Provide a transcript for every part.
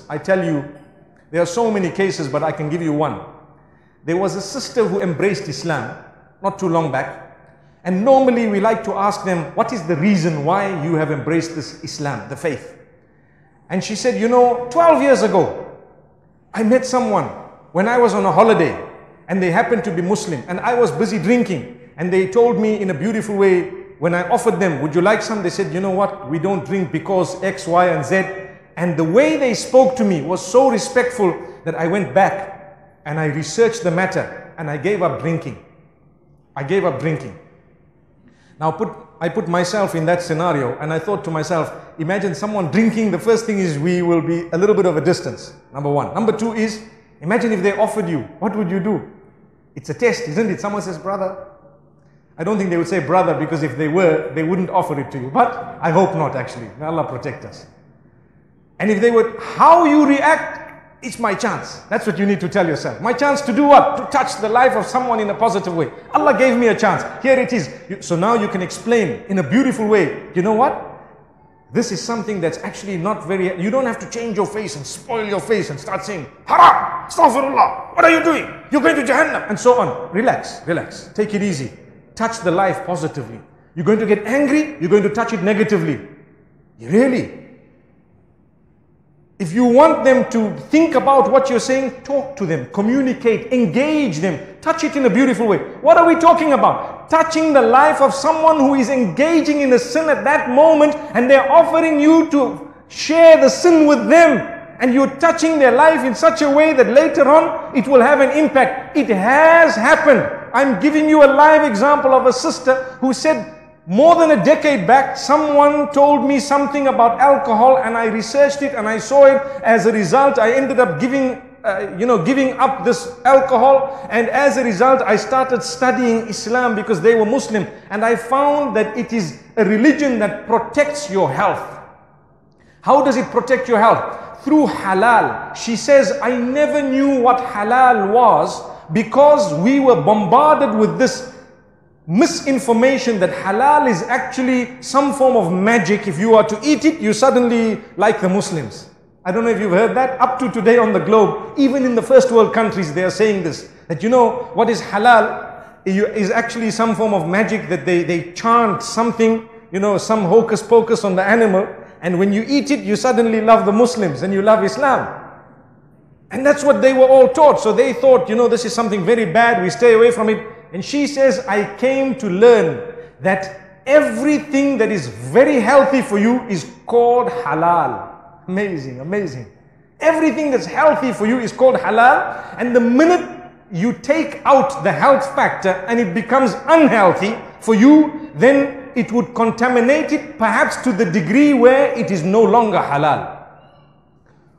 I tell you, there are so many cases, but I can give you one. There was a sister who embraced Islam not too long back. And normally we like to ask them, what is the reason why you have embraced this Islam, the faith? And she said, 12 years ago, I met someone when I was on a holiday and they happened to be Muslim and I was busy drinking. And they told me in a beautiful way, when I offered them, would you like some? They said, you know what, we don't drink because X, Y, and Z. And the way they spoke to me was so respectful that I went back and I researched the matter and I gave up drinking. I gave up drinking. Now I put myself in that scenario and I thought to myself, imagine someone drinking, the first thing is we will be a little bit of a distance, number one. Number two is, imagine if they offered you, what would you do? It's a test, isn't it? Someone says, brother. I don't think they would say brother, because if they were, they wouldn't offer it to you. But I hope not, actually. May Allah protect us. And if they would, how you react, it's my chance. That's what you need to tell yourself. My chance to do what? To touch the life of someone in a positive way. Allah gave me a chance. Here it is. So now you can explain in a beautiful way. You know what? This is something that's actually not very... You don't have to change your face and spoil your face and start saying, Haram! Astaghfirullah! What are you doing? You're going to Jahannam! And so on. Relax, relax. Take it easy. Touch the life positively. You're going to get angry, you're going to touch it negatively. Really? If you want them to think about what you're saying, talk to them, communicate, engage them, touch it in a beautiful way. What are we talking about? Touching the life of someone who is engaging in a sin at that moment and they're offering you to share the sin with them, and you're touching their life in such a way that later on it will have an impact. It has happened. I'm giving you a live example of a sister who said, more than a decade back, someone told me something about alcohol and I researched it and I saw it. As a result, I ended up giving up this alcohol, and as a result, I started studying Islam because they were Muslim, and I found that it is a religion that protects your health. How does it protect your health? Through halal. She says, I never knew what halal was because we were bombarded with this misinformation that halal is actually some form of magic. If you are to eat it, you suddenly like the Muslims. I don't know if you've heard that. Up to today on the globe, even in the first world countries, they are saying this. That what is halal is actually some form of magic, that they chant something, some hocus pocus on the animal. And when you eat it, you suddenly love the Muslims and you love Islam. And that's what they were all taught. So they thought, this is something very bad, we stay away from it. And she says, I came to learn that everything that is very healthy for you is called halal. Amazing, amazing. Everything that's healthy for you is called halal. And the minute you take out the health factor and it becomes unhealthy for you, then it would contaminate it, perhaps to the degree where it is no longer halal.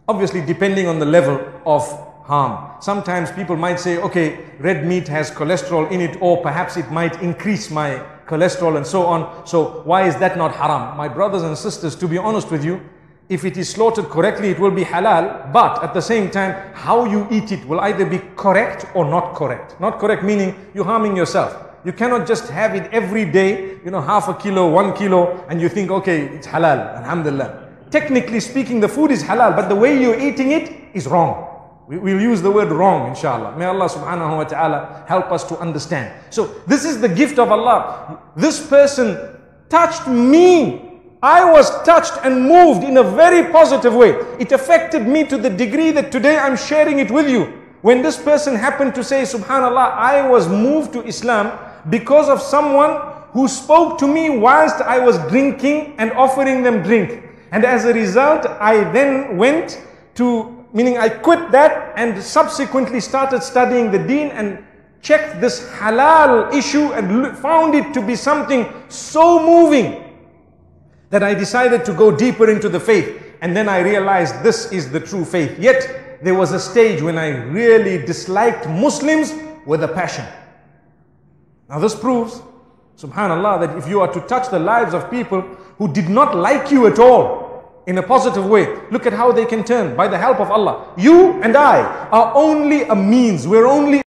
Obviously, depending on the level of harm. Sometimes people might say, okay, red meat has cholesterol in it, or perhaps it might increase my cholesterol and so on. So why is that not haram? My brothers and sisters, to be honest with you, if it is slaughtered correctly, it will be halal. But at the same time, how you eat it will either be correct or not correct. Not correct meaning you're harming yourself. You cannot just have it every day, half a kilo, 1 kilo, and you think, okay, it's halal, alhamdulillah. Technically speaking, the food is halal, but the way you're eating it is wrong. We'll use the word wrong, inshallah. May Allah subhanahu wa ta'ala help us to understand. So this is the gift of Allah. This person touched me. I was touched and moved in a very positive way. It affected me to the degree that today I'm sharing it with you. When this person happened to say, subhanallah, I was moved to Islam because of someone who spoke to me whilst I was drinking and offering them drink. And as a result, I then went to, meaning I quit that and subsequently started studying the deen and checked this halal issue and found it to be something so moving that I decided to go deeper into the faith. And then I realized this is the true faith. Yet there was a stage when I really disliked Muslims with a passion. Now this proves, subhanallah, that if you are to touch the lives of people who did not like you at all, in a positive way, look at how they can turn by the help of Allah. You and I are only a means. We're only